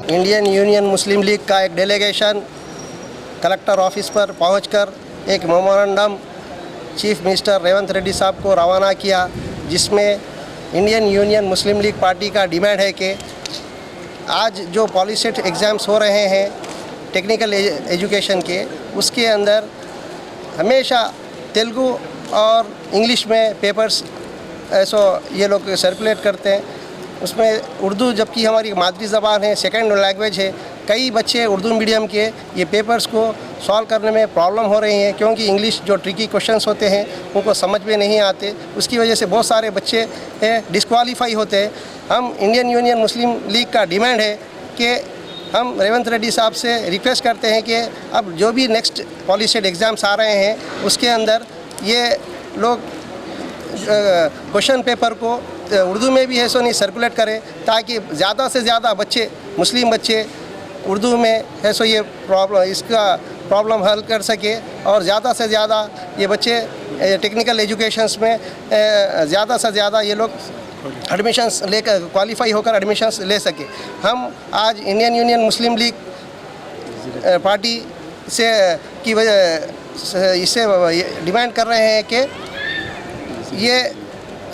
Indian union मुस्लिम league का एक delegation collector office पर पहुंचकर एक memorandum chief minister Revanth Reddy साहब को रवाना किया, जिसमें इंडियन यूनियन मुस्लिम लीग पार्टी का डिमांड है कि आज जो पॉलिसेट एग्ज़ाम्स हो रहे हैं टेक्निकल एजुकेशन के, उसके अंदर हमेशा तेलुगु और इंग्लिश में पेपर्स ऐसा ये लोग सर्कुलेट करते हैं, उसमें उर्दू जबकि हमारी मादरी ज़बान है, सेकंड लैंग्वेज है। कई बच्चे उर्दू मीडियम के ये पेपर्स को सॉल्व करने में प्रॉब्लम हो रही है, क्योंकि इंग्लिश जो ट्रिकी क्वेश्चंस होते हैं उनको समझ में नहीं आते। उसकी वजह से बहुत सारे बच्चे डिस्क्वालीफाई होते हैं। हम इंडियन यूनियन मुस्लिम लीग का डिमांड है कि हम रेवंत रेड्डी साहब से रिक्वेस्ट करते हैं कि अब जो भी नेक्स्ट पॉलिसेट एग्ज़ाम्स आ रहे हैं उसके अंदर ये लोग क्वेश्चन पेपर को उर्दू में भी है सो नहीं सर्कुलेट करें, ताकि ज़्यादा से ज़्यादा बच्चे, मुस्लिम बच्चे उर्दू में है सो ये इसका प्रॉब्लम हल कर सके और ज़्यादा से ज़्यादा ये बच्चे टेक्निकल एजुकेशंस में ज़्यादा से ज़्यादा ये लोग एडमिशन्स लेकर क्वालिफाई होकर एडमिशन्स ले सके। हम आज इंडियन यूनियन मुस्लिम लीग पार्टी से की वजह इससे डिमांड कर रहे हैं कि ये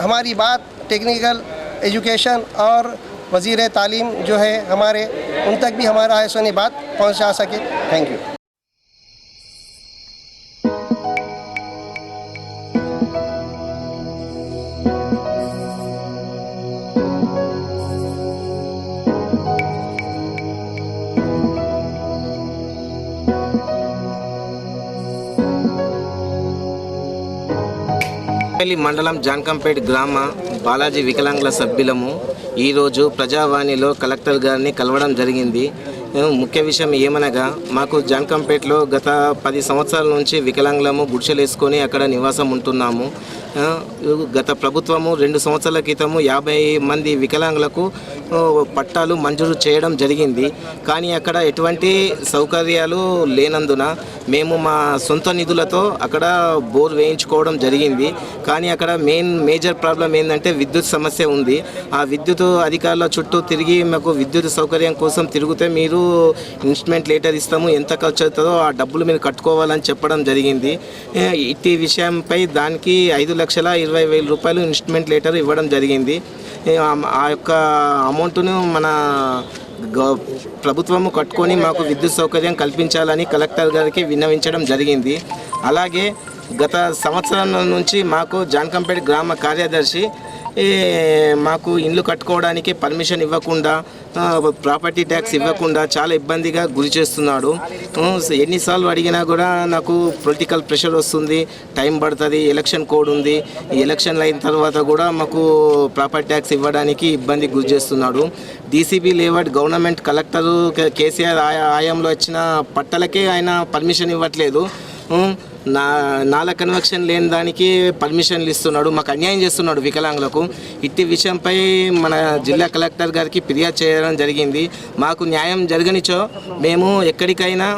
हमारी बात टेक्निकल एजुकेशन और वज़ीर तालीम जो है हमारे, उन तक भी हमारा ऐसा नहीं बात पहुंचा सके। Thank you. మండలం జాన్కంపేట్ గ్రామ బాలాజీ వికలాంగుల సభ్యులము ఈరోజు ప్రజావాణిలో కలెక్టర్ గారిని కలవడం జరిగింది. ముఖ్య విషయం ఏమనగా, మాకు జాన్కంపేట్లో గత 10 సంవత్సరాల నుంచి వికలాంగులము గుడిసెలేసుకొని అక్కడ నివాసం ఉంటున్నాము. గత ప్రభుత్వము 2 సంవత్సరాల క్రితము 50 మంది వికలాంగులకు పట్టాలు మంజూరు చేయడం జరిగింది. కానీ అక్కడ ఎటువంటి సౌకర్యాలు లేనందున మేము మా సొంత నిధులతో అక్కడ బోర్ వేయించుకోవడం జరిగింది. కానీ అక్కడ మేజర్ ప్రాబ్లం ఏంటంటే విద్యుత్ సమస్య ఉంది. ఆ విద్యుత్ అధికారుల చుట్టూ తిరిగి మాకు విద్యుత్ సౌకర్యం కోసం తిరిగితే మీరు ఇన్స్ట్రుమెంట్ లెటర్ ఇస్తాము, ఎంత ఖర్చు అవుతుందో ఆ డబ్బులు మీరు కట్టుకోవాలని చెప్పడం జరిగింది. ఇట్టి విషయంపై దానికి 5,20,000 రూపాయలు ఇన్స్ట్రుమెంట్ లెటర్ ఇవ్వడం జరిగింది. ఆ యొక్క అమౌంట్ను మన ప్రభుత్వము కట్టుకొని మాకు విద్యుత్ సౌకర్యం కల్పించాలని కలెక్టర్ గారికి విన్నవించడం జరిగింది. అలాగే గత సంవత్సరం నుంచి మాకు జాన్కంపేట్ గ్రామ కార్యదర్శి మాకు ఇల్లు కట్టుకోవడానికి పర్మిషన్ ఇవ్వకుండా, ప్రాపర్టీ ట్యాక్స్ ఇవ్వకుండా చాలా ఇబ్బందిగా గురి చేస్తున్నాడు. ఎన్నిసార్లు అడిగినా కూడా నాకు పొలిటికల్ ప్రెషర్ వస్తుంది, టైం పడుతుంది, ఎలక్షన్ కోడ్ ఉంది, ఎలక్షన్లు అయిన తర్వాత కూడా మాకు ప్రాపర్టీ ట్యాక్స్ ఇవ్వడానికి ఇబ్బంది గురి చేస్తున్నాడు. DCB layout government collector KCR ఆయంలో వచ్చిన పట్టలకే ఆయన పర్మిషన్ ఇవ్వట్లేదు. నాలా కన్వెక్షన్ లేని దానికి పర్మిషన్లు ఇస్తున్నాడు, మాకు అన్యాయం చేస్తున్నాడు వికలాంగులకు. ఇట్టి విషయంపై మన జిల్లా కలెక్టర్ గారికి ఫిర్యాదు చేయడం జరిగింది. మాకు న్యాయం జరగనిచో మేము ఎక్కడికైనా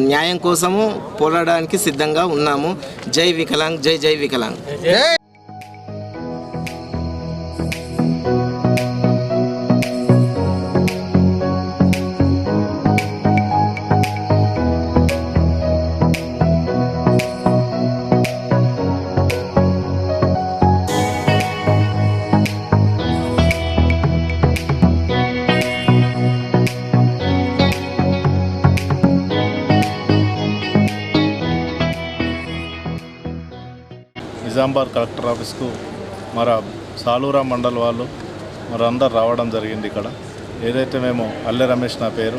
న్యాయం కోసము పోరాడడానికి సిద్ధంగా ఉన్నాము. జై వికలాంగ్, జై జై వికలాంగ్. నిజామాబాద్ కలెక్టర్ ఆఫీస్కు మన సాలూరా మండల్ వాళ్ళు మరి అందరు రావడం జరిగింది. ఇక్కడ ఏదైతే మేము అల్లె రమేష్ నా పేరు,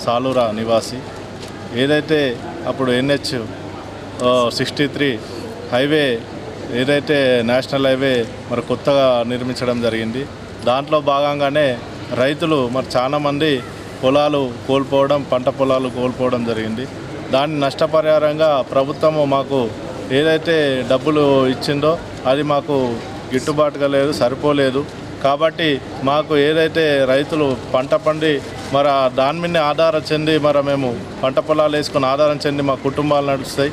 సాలూరా నివాసి, ఏదైతే అప్పుడు NH 63 హైవే ఏదైతే నేషనల్ హైవే మరి కొత్తగా నిర్మించడం జరిగింది. దాంట్లో భాగంగానే రైతులు మరి చాలామంది పొలాలు కోల్పోవడం, పంట పొలాలు కోల్పోవడం జరిగింది. దాన్ని నష్టపరిహారంగా ప్రభుత్వము మాకు ఏదైతే డబ్బులు ఇచ్చిందో అది మాకు గిట్టుబాటుగా లేదు, సరిపోలేదు. కాబట్టి మాకు ఏదైతే రైతులు పంట పండి మరి దాని మీద ఆధారం చెంది మరి మేము పంట పొలాలు వేసుకొని ఆధారం చెంది మా కుటుంబాలు నడుస్తాయి,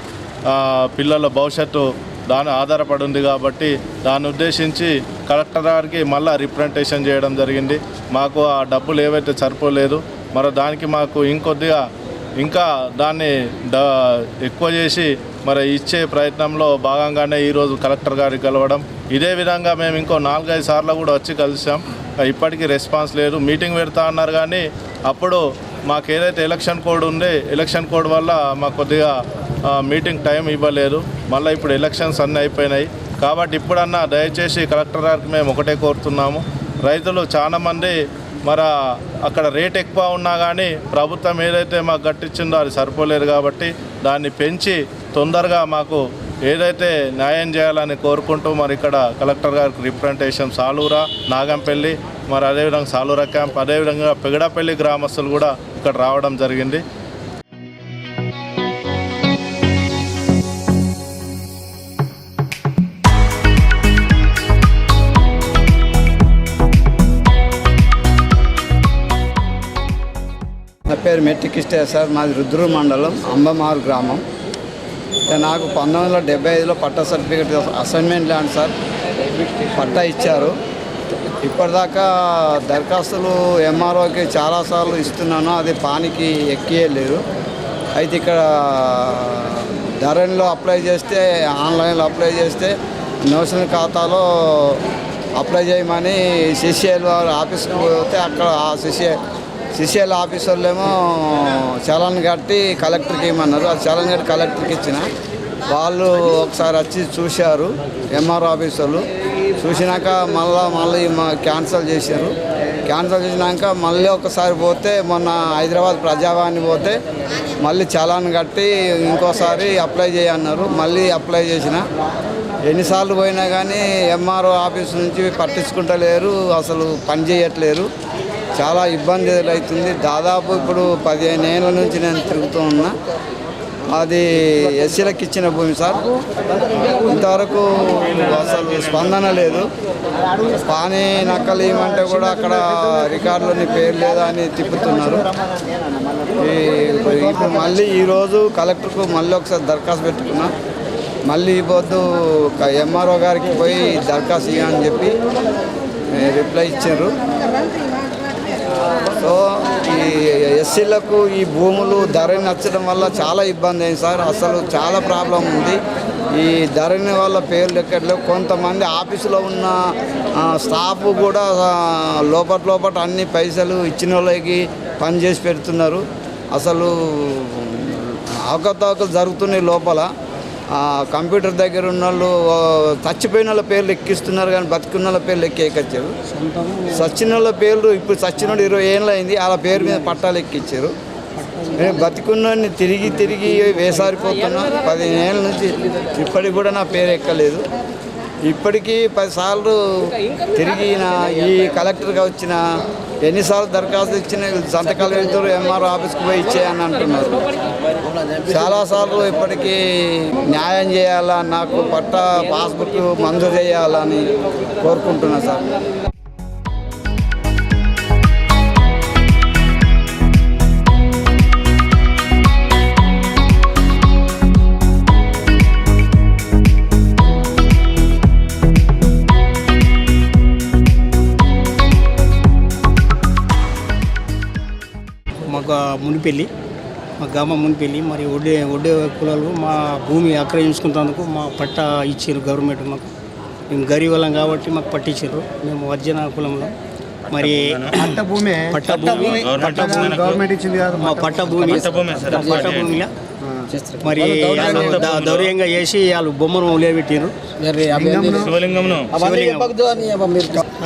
పిల్లల భవిష్యత్తు దాని ఆధారపడి ఉంది కాబట్టి దాన్ని ఉద్దేశించి కలెక్టర్ గారికి మళ్ళీ రిప్రజెంటేషన్ చేయడం జరిగింది. మాకు ఆ డబ్బులు ఏవైతే సరిపోలేదు, మరి దానికి మాకు ఇంకొద్దిగా ఇంకా దాన్ని ఎక్కువ చేసి మరి ఇచ్చే ప్రయత్నంలో భాగంగానే ఈరోజు కలెక్టర్ గారికి కలవడం. ఇదే విధంగా మేము ఇంకో 4-5 సార్లు కూడా వచ్చి కలిసాం. ఇప్పటికీ రెస్పాన్స్ లేదు. మీటింగ్ పెడతా అన్నారు కానీ అప్పుడు మాకు ఏదైతే ఎలక్షన్ కోడ్ ఉందో ఎలక్షన్ కోడ్ వల్ల మాకు కొద్దిగా మీటింగ్ టైం ఇవ్వలేదు. మళ్ళీ ఇప్పుడు ఎలక్షన్స్ అన్నీ అయిపోయినాయి కాబట్టి ఇప్పుడన్నా దయచేసి కలెక్టర్ గారికి మేము ఒకటే కోరుతున్నాము. రైతులు చాలామంది మరి అక్కడ రేట్ ఎక్కువ ఉన్నా కానీ ప్రభుత్వం ఏదైతే మాకు గట్టించిందో అది సరిపోలేదు కాబట్టి దాన్ని పెంచి తొందరగా మాకు ఏదైతే న్యాయం చేయాలని కోరుకుంటూ మరి ఇక్కడ కలెక్టర్ గారికి రిప్రజెంటేషన్ సాలూరా, నాగంపల్లి, మరి అదేవిధంగా సాలూరా క్యాంప్, అదేవిధంగా పెగడపల్లి గ్రామస్తులు కూడా ఇక్కడ రావడం జరిగింది. నా పేరు మెట్టి కిష్టయ్య సార్. మాది రుద్రూరు మండలం అంబమారు గ్రామం. నాకు 1975లో పట్టా సర్టిఫికేట్ అసైన్మెంట్ ల్యాండ్ సార్ పట్టా ఇచ్చారు. ఇప్పటిదాకా దరఖాస్తులు ఎంఆర్ఓకి చాలాసార్లు ఇస్తున్నాను, అది పానికి ఎక్కియలేదు. అయితే ఇక్కడ ధరణిలో అప్లై చేస్తే, ఆన్లైన్లో అప్లై చేస్తే నోషనల్ ఖాతాలో అప్లై చేయమని సిసిఎల్ ఆఫీస్కి పోతే అక్కడ ఆ సిసిఎల్ ఆఫీసర్లేమో చలాన్ కట్టి కలెక్టర్కి ఇవ్వమన్నారు. అది చలాన్ కట్టి కలెక్టర్కి ఇచ్చిన వాళ్ళు ఒకసారి వచ్చి చూశారు ఎంఆర్ఓ ఆఫీసర్లు. చూసినాక మళ్ళీ క్యాన్సిల్ చేశారు. క్యాన్సిల్ చేసినాక మళ్ళీ ఒకసారి పోతే మొన్న హైదరాబాద్ ప్రజావాణి పోతే మళ్ళీ చలాన్ కట్టి ఇంకోసారి అప్లై చేయన్నారు. మళ్ళీ అప్లై చేసిన ఎన్నిసార్లు పోయినా కానీ ఎంఆర్ఓ ఆఫీస్ నుంచి పట్టించుకుంటలేరు, అసలు పని చేయట్లేరు. చాలా ఇబ్బంది అవుతుంది. దాదాపు ఇప్పుడు 15 ఏళ్ళ నుంచి నేను తిరుగుతూ ఉన్నా. అది ఎస్సీలకు ఇచ్చిన భూమి సార్. ఇంతవరకు అసలు స్పందన లేదు. పానీ నక్కలు ఇవ్వమంటే కూడా అక్కడ రికార్డులోని పేరు లేదా అని తిప్పుతున్నారు. ఇప్పుడు మళ్ళీ ఈరోజు కలెక్టర్కు మళ్ళీ ఒకసారి దరఖాస్తు పెట్టుకున్నా. మళ్ళీ పొద్దు ఎంఆర్ఓ గారికి పోయి దరఖాస్తు ఇవ్వని చెప్పి రిప్లై ఇచ్చారు. సో ఈ ఎస్సీలకు ఈ భూములు ధరణి నచ్చడం వల్ల చాలా ఇబ్బంది అయింది సార్. అసలు చాలా ప్రాబ్లం ఉంది. ఈ ధరణి వల్ల పేర్లు ఎక్కట్లేవు. కొంతమంది ఆఫీసులో ఉన్న స్టాఫ్ కూడా లోపల అన్ని పైసలు ఇచ్చిన వాళ్ళకి పని చేసి పెడుతున్నారు. అసలు అవకతవకలు జరుగుతున్నాయి లోపల. కంప్యూటర్ దగ్గర ఉన్న వాళ్ళు చచ్చిపోయిన వాళ్ళ పేర్లు ఎక్కిస్తున్నారు కానీ బతికున్న వాళ్ళ పేర్లు ఎక్కించారు. సచిన వాళ్ళ పేర్లు ఇప్పుడు సచిన 20 ఏళ్ళు అయింది, వాళ్ళ పేరు మీద పట్టాలు ఎక్కించారు. బతికున్నోడిని తిరిగి వేసారిపోతున్నా. 15 ఏళ్ళ నుంచి ఇప్పటికి కూడా నా పేరు ఎక్కలేదు. ఇప్పటికీ 10 సార్లు తిరిగి ఈ కలెక్టర్గా వచ్చిన ఎన్నిసార్లు దరఖాస్తు ఇచ్చిన సంతకాలు వెళ్తారు, ఎంఆర్ఓ ఆఫీస్కి పోయి ఇచ్చేయని అంటున్నారు. చాలాసార్లు ఇప్పటికీ న్యాయం చేయాలా, నాకు పట్టా పాస్బుక్ మంజూరు చేయాలని కోరుకుంటున్నా సార్. మాకు మునిపెల్లి, మా గ్రామం మునిపెల్లి. మరి ఒడ్డే కులాలు మా భూమి ఆక్రమించుకున్నందుకు మా పట్టా ఇచ్చారు గవర్నమెంట్ మాకు. మేము గరీబ్ వాళ్ళం కాబట్టి మాకు పట్టించారు. మేము వర్జన కులంలో. మరి పట్టా గవర్నమెంట్ ఇచ్చింది కాదు, మా పట్టా భూమిలో మరి దౌర్యంగా చేసి వాళ్ళు బొమ్మను ఉలియబెట్టారు.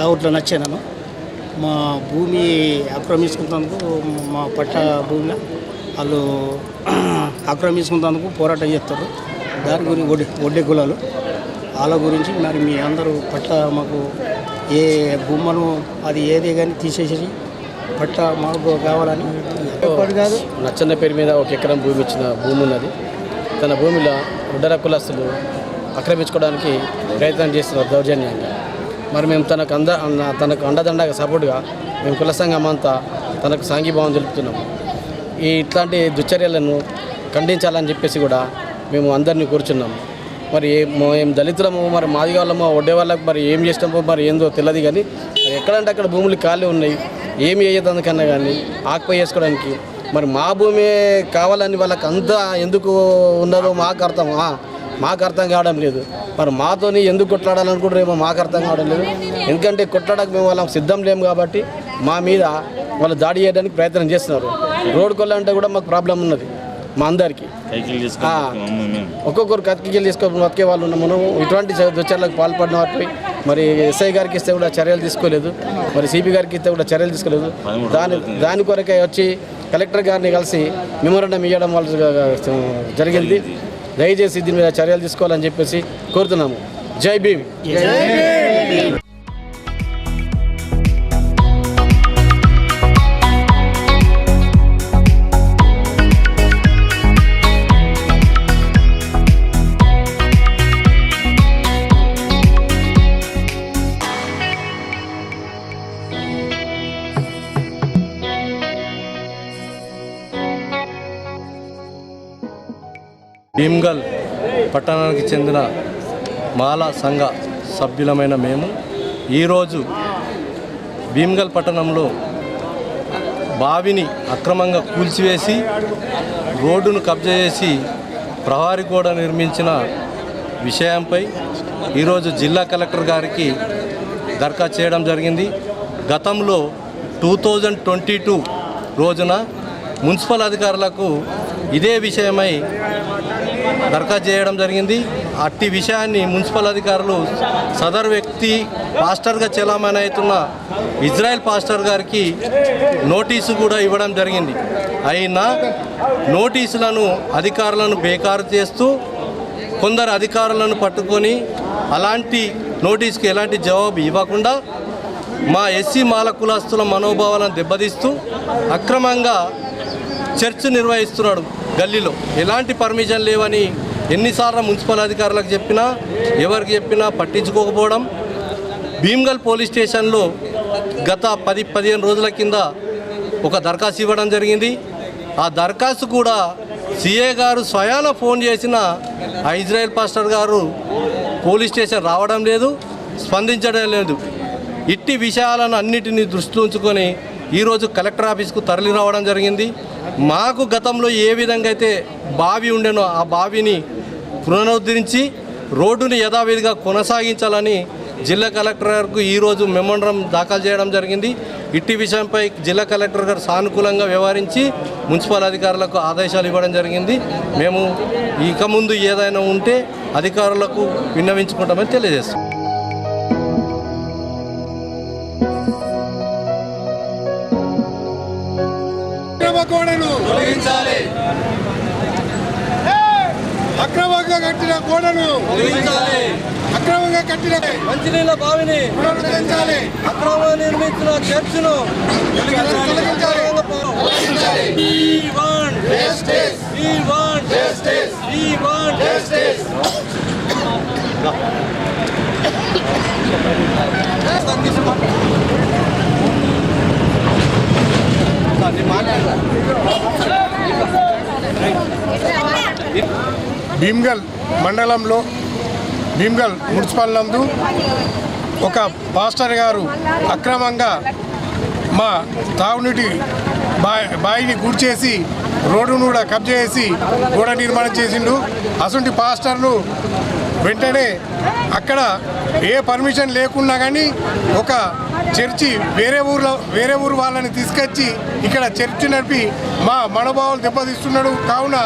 అవుట్లా నచ్చాను. మా భూమి ఆక్రమించుకున్నందుకు మా పట్ట భూమిలో వాళ్ళు ఆక్రమించుకున్నందుకు పోరాటం చేస్తారు. దాని గురించి ఒడ్డే కులాలు వాళ్ళ గురించి మరి మీ అందరూ పట్ట మాకు ఏ భూమను అది ఏదే కానీ తీసేసి పట్ట మాకు కావాలని. కాదు నచ్చన్న పేరు మీద 1 ఎకరం భూమి ఇచ్చిన భూమి ఉన్నది. తన భూమిలో ఒడ్డర కులస్తులు ఆక్రమించుకోవడానికి ప్రయత్నం చేస్తున్నారు దౌర్జన్యంగా. మరి మేము తనకు అండదండగా సపోర్ట్గా మేము కుల సంఘం అంతా తనకు సాంఘీభావం తెలుపుతున్నాము. ఇట్లాంటి దుశ్చర్యలను ఖండించాలని చెప్పేసి కూడా మేము అందరినీ కోరుచున్నాము. మరి ఏం దళితులమో మరి మాది వాళ్ళమో ఒడ్డే వాళ్ళకి మరి ఏం చేసినామో మరి ఏందో తెలియదు. కానీ ఎక్కడంటే అక్కడ భూములు ఖాళీ ఉన్నాయి, ఏమి వేయదానికన్నా కానీ ఆక్యుపై చేసుకోవడానికి. మరి మా భూమి కావాలని వాళ్ళకి అంతా ఎందుకు ఉన్నదో మాకు అర్థం కావడం లేదు. మరి మాతోని ఎందుకు కొట్లాడాలనుకుంటారేమో మాకు అర్థం కావడం లేదు. ఎందుకంటే కొట్లాడక మేము వాళ్ళకి సిద్ధం లేము కాబట్టి మా మీద వాళ్ళు దాడి చేయడానికి ప్రయత్నం చేస్తున్నారు. రోడ్డుకి వెళ్ళాలంటే కూడా మాకు ప్రాబ్లం ఉన్నది మా అందరికీ. ఒక్కొక్కరు కత్తికి తీసుకొని బతికే వాళ్ళు ఉన్నాం. మనం ఇటువంటి దుశ్చర్యలకు పాల్పడిన వాటిపై మరి ఎస్ఐ గారికి ఇస్తే కూడా చర్యలు తీసుకోలేదు, మరి సిపి గారికి ఇస్తే కూడా చర్యలు తీసుకోలేదు. దాని కొరకే వచ్చి కలెక్టర్ గారిని కలిసి మెమోరాండం ఇవ్వడం వల్ల జరిగింది. దయచేసి దీని మీద చర్యలు తీసుకోవాలని చెప్పేసి కోరుతున్నాము. జై భీమ్. భీమ్గల్ పట్టణానికి చెందిన మాల సంఘ సభ్యులమైన మేము ఈరోజు భీమ్గల్ పట్టణంలో బావిని అక్రమంగా కూల్చివేసి రోడ్డును కబ్జా చేసి ప్రహరీ గోడ నిర్మించిన విషయంపై ఈరోజు జిల్లా కలెక్టర్ గారికి దరఖాస్తు చేయడం జరిగింది. గతంలో 2022 రోజున మున్సిపల్ అధికారులకు ఇదే విషయమై దరఖాస్తు చేయడం జరిగింది. అట్టి విషయాన్ని మున్సిపల్ అధికారులు సదరు వ్యక్తి పాస్టర్గా చెలామణి అవుతున్న ఇజ్రాయెల్ పాస్టర్ గారికి నోటీసు కూడా ఇవ్వడం జరిగింది. అయినా నోటీసులను అధికారులను బేఖారు చేస్తూ కొందరు అధికారులను పట్టుకొని అలాంటి నోటీసుకి ఎలాంటి జవాబు ఇవ్వకుండా మా ఎస్సీ మాల కులస్తుల మనోభావాలను దెబ్బతీస్తూ అక్రమంగా చర్చ్ నిర్వహిస్తున్నాడు. గల్లీలో ఎలాంటి పర్మిషన్ లేవని ఎన్నిసార్లు మున్సిపల్ అధికారులకు చెప్పినా ఎవరికి చెప్పినా పట్టించుకోకపోవడం. భీమ్గల్ పోలీస్ స్టేషన్లో గత 10-15 రోజుల కింద ఒక దరఖాస్తు ఇవ్వడం జరిగింది. ఆ దరఖాస్తు కూడా సిఏ గారు స్వయాన ఫోన్ చేసిన ఆ ఇజ్రాయెల్ పాస్టర్ గారు పోలీస్ స్టేషన్ రావడం లేదు, స్పందించడం లేదు. ఇట్టి విషయాలను అన్నిటినీ దృష్టిలో ఉంచుకొని ఈరోజు కలెక్టర్ ఆఫీస్కు తరలి రావడం జరిగింది. మాకు గతంలో ఏ విధంగా అయితే బావి ఉండేనో ఆ బావిని పునరుద్ధరించి రోడ్డుని యథావిధిగా కొనసాగించాలని జిల్లా కలెక్టర్ గారికి ఈరోజు మెమోరాండం దాఖలు చేయడం జరిగింది. ఇట్టి విషయంపై జిల్లా కలెక్టర్ గారు సానుకూలంగా వ్యవహరించి మున్సిపల్ అధికారులకు ఆదేశాలు ఇవ్వడం జరిగింది. మేము ఇక ముందు ఏదైనా ఉంటే అధికారులకు విన్నవించుకుంటామని తెలియజేస్తాం. అక్రమంగా కట్టిన గోడను అక్రమంగా కట్టిన మంచినీళ్ళ బావిని పునరుద్ధరించాలి. అక్రమంగా నిర్మించిన చర్చ్ను భీమ్గల్ మండలంలో భీమ్గల్ మున్సిపల్ నందు ఒక పాస్టర్ గారు అక్రమంగా మా తాగునీటి బావిని గుర్చేసి రోడ్డును కూడా కబ్జా చేసి గోడ నిర్మాణం చేసిండు. అసలు పాస్టర్లు వెంటనే అక్కడ ఏ పర్మిషన్ లేకున్నా కానీ ఒక చర్చి వేరే ఊరు వాళ్ళని తీసుకొచ్చి ఇక్కడ చర్చి నడిపి మా మనోభావాలు దెబ్బతీస్తున్నాడు. కావున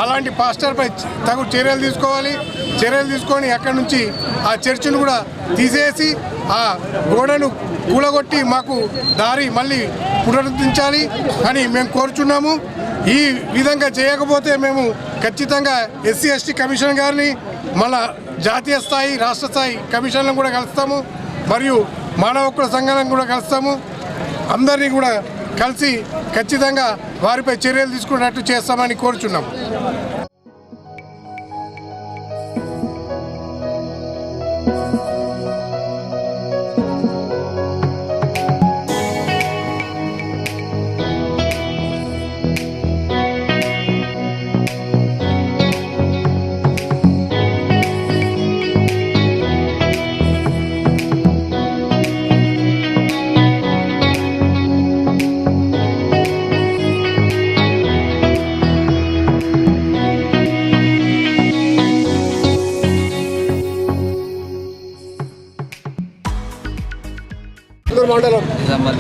అలాంటి పాస్టర్పై తగు చర్యలు తీసుకోవాలి. చర్యలు తీసుకొని అక్కడి నుంచి ఆ చర్చిని కూడా తీసేసి ఆ గోడను కూలగొట్టి మాకు దారి మళ్ళీ పునరుద్ధరించాలి అని మేము కోరుచున్నాము. ఈ విధంగా చేయకపోతే మేము ఖచ్చితంగా ఎస్సీ ఎస్టీ కమిషన్ గారిని మళ్ళా జాతీయ స్థాయి రాష్ట్ర స్థాయి కమిషన్లను కూడా కలుస్తాము, మరియు మానవ హక్కుల సంఘాలను కూడా కలుస్తాము. అందరినీ కూడా కలిసి ఖచ్చితంగా వారిపై చర్యలు తీసుకున్నట్టు చేస్తామని కోరుచున్నాము.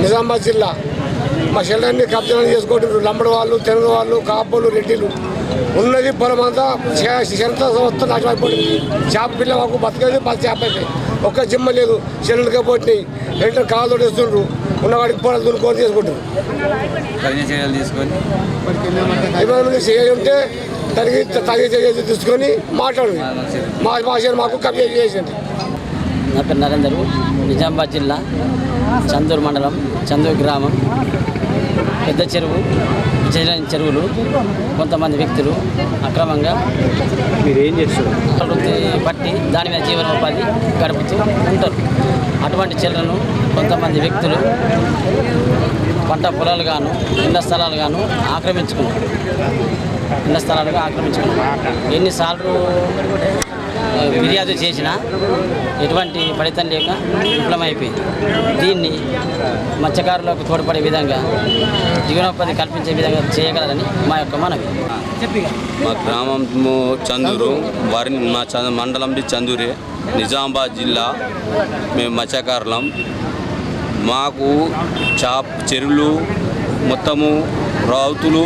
నిజామాబాద్ జిల్లా మా షెల్టర్ని కబ్జా చేసుకుంటున్నారు. లంబడి వాళ్ళు, తెలుగు వాళ్ళు, కాపులు, రెడ్డిలు ఉన్నది పొలం అంతా షెల్టర్ సంస్థ నాశనం అయిపోయింది. చేప పిల్ల మాకు బతకేది 10 చేప అయిపోయి ఒక్క జిమ్మ లేదు. షెల్టర్గా పోయినాయి. షెల్టర్ కాలు తోడేస్తుండ్రు. ఉన్నవాడికి పొలం దున్నుకొని చేసుకుంటారు. ఏమైనా చేయాలి ఉంటే దానికి తగిన చర్యలు తీసుకొని మాట్లాడు. మా భాషను మాకు కబ్జా చేసింది. నా పేరు నరేందర్, నిజామాబాద్ జిల్లా చందూరు మండలం, చందూరు గ్రామం, పెద్ద చెరువు, విజయనగరం చెరువులు కొంతమంది వ్యక్తులు అక్రమంగా మీరేం చేస్తారు? వృత్తి పట్టి దాని మీద జీవనోపాధి గడుపుతూ ఉంటారు. అటువంటి చెరువులను కొంతమంది వ్యక్తులు పంట పొలాలు గాను ఇళ్ల స్థలాలు గాను ఆక్రమించుకున్నారు. ఎన్నిసార్లు ఫిర్యాదు చేసినా ఎటువంటి ఫలితం లేక విఫలమైపోయింది. దీన్ని మత్స్యకారులకు తోడ్పడే విధంగా జీవనోపాధి కల్పించే విధంగా చేయగలరని మా యొక్క మనవి. మా గ్రామం చందూరు, మా మండలం చందూరే, నిజామాబాద్ జిల్లా. మేము మత్స్యకారులం. మాకు చెరువులు మొత్తము రౌతులు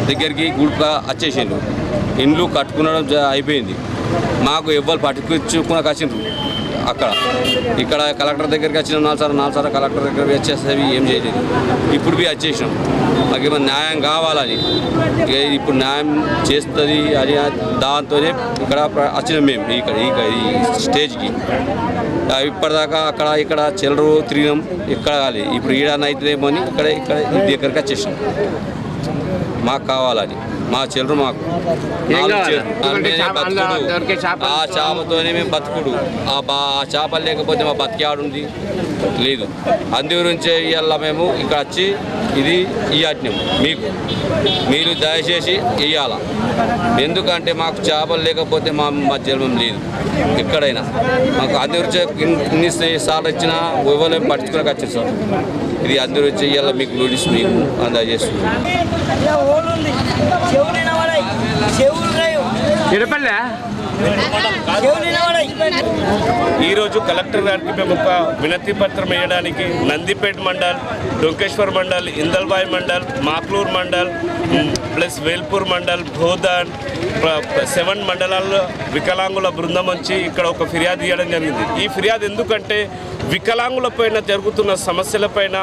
దగ్గరికి గుడ్క వచ్చేసిండ్రు. ఇండ్లు కట్టుకునడం అయిపోయింది. మాకు ఎవ్వరు పట్టుకునే వచ్చిండ్రు. ఇక్కడ కలెక్టర్ దగ్గరికి వచ్చిన 4 సార్లు కలెక్టర్ దగ్గరికి వచ్చేసేవి ఏం చేయలేదు. ఇప్పుడు వచ్చేసినాం. మాకు ఏమైనా న్యాయం కావాలని, ఇప్పుడు న్యాయం చేస్తుంది అని దాంతోనే ఇక్కడ వచ్చినాం మేము ఈ స్టేజ్కి. ఇప్పటిదాకా ఇక్కడ చిల్లరు తిరిగినాం, ఇక్కడ కాలేదు. ఇప్పుడు ఈడన్న అవుతుందేమో అని ఇక్కడ దగ్గరికి వచ్చేసినాం. మాకు కావాలని మా చిల్లరు మాకు ఆ చేపతోనే మేము బతుకుడు. ఆ చేపలు లేకపోతే మా బతికి ఆడుంది లేదు. అందు గురించే ఇవాళ మేము ఇక్కడ వచ్చి ఇది ఇవ్వట్లేం. మీరు దయచేసి ఇవ్వాల. ఎందుకంటే మాకు చేపలు లేకపోతే మా జన్మం లేదు ఎక్కడైనా. మాకు అందు గురించి ఇన్ని సార్లు ఇచ్చినా ఎవరు పట్టించుకునే వచ్చారు సార్. ఇది అందు గురించి ఇవాళ మీకు నోటీస్ మీకు అందజేస్తున్నాం. ఈరోజు కలెక్టర్ గారికి మేము ఒక వినతి పత్రం వేయడానికి నందిపేట మండల్, డొంకేశ్వర్ మండల్, ఇందల్బాయ్ మండల్, మాక్లూర్ మండల్ ప్లస్ వేల్పూర్ మండల్, భోదాన్ 7 మండలాల్లో వికలాంగుల బృందం వచ్చి ఇక్కడ ఒక ఫిర్యాదు ఇవ్వడం జరిగింది. ఈ ఫిర్యాదు ఎందుకంటే వికలాంగులపైన జరుగుతున్న సమస్యలపైన,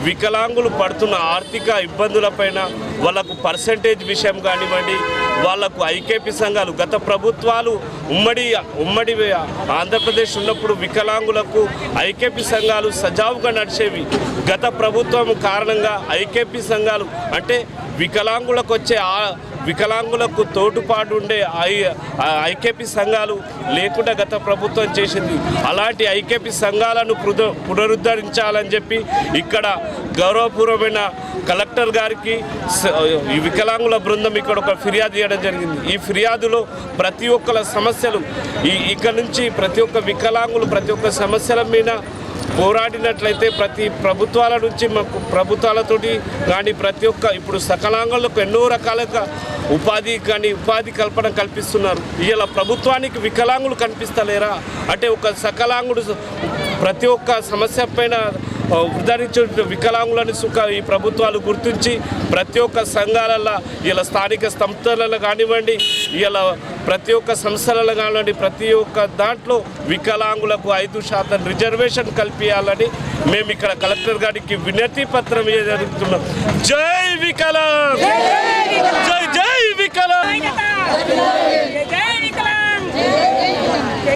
వికలాంగులు పడుతున్న ఆర్థిక ఇబ్బందులపైన, వాళ్ళకు పర్సంటేజ్ విషయం కానివ్వండి, వాళ్లకు ఐకేపీ సంఘాలు గత ప్రభుత్వాలు ఉమ్మడి ఆంధ్రప్రదేశ్ ఉన్నప్పుడు వికలాంగులకు ఐకేపీ సంఘాలు సజావుగా నడిచేవి. గత ప్రభుత్వం కారణంగా ఐకేపీ సంఘాలు అంటే వికలాంగులకు తోటుపాటు ఉండే ఐకేపీ సంఘాలు లేకుండా గత ప్రభుత్వం చేసింది. అలాంటి ఐకేపీ సంఘాలను పునరుద్ధరించాలని చెప్పి ఇక్కడ గౌరవపూర్వమైన కలెక్టర్ గారికి ఈ వికలాంగుల బృందం ఇక్కడ ఒక ఫిర్యాదు చేయడం జరిగింది. ఈ ఫిర్యాదులో ప్రతి ఒక్కల సమస్యలు ఇక్కడ నుంచి ప్రతి ఒక్క వికలాంగులు ప్రతి ఒక్క సమస్యల మీద పోరాడినట్లయితే ప్రతి ప్రభుత్వాల నుంచి మాకు ప్రభుత్వాలతోటి కానీ ప్రతి ఒక్క ఇప్పుడు సకలాంగులకు ఎన్నో రకాలుగా ఉపాధి కల్పన కల్పిస్తున్నారు. ఇలా ప్రభుత్వానికి వికలాంగులు కనిపిస్తలేరా అంటే ఒక సకలాంగుడు ప్రతి ఒక్క సమస్య పైన ఉద్ధరించే వికలాంగులని ఈ ప్రభుత్వాలు గుర్తించి ప్రతి ఒక్క సంఘాలలో ఇలా స్థానిక సంస్థలలో కానివ్వండి, ఇలా ప్రతి ఒక్క సంస్థలలో కానివ్వండి, ప్రతి ఒక్క దాంట్లో వికలాంగులకు 5% రిజర్వేషన్ కల్పించాలని మేము ఇక్కడ కలెక్టర్ గారికి వినతి పత్రం జరుగుతున్నాం. జై వికలాంగ్.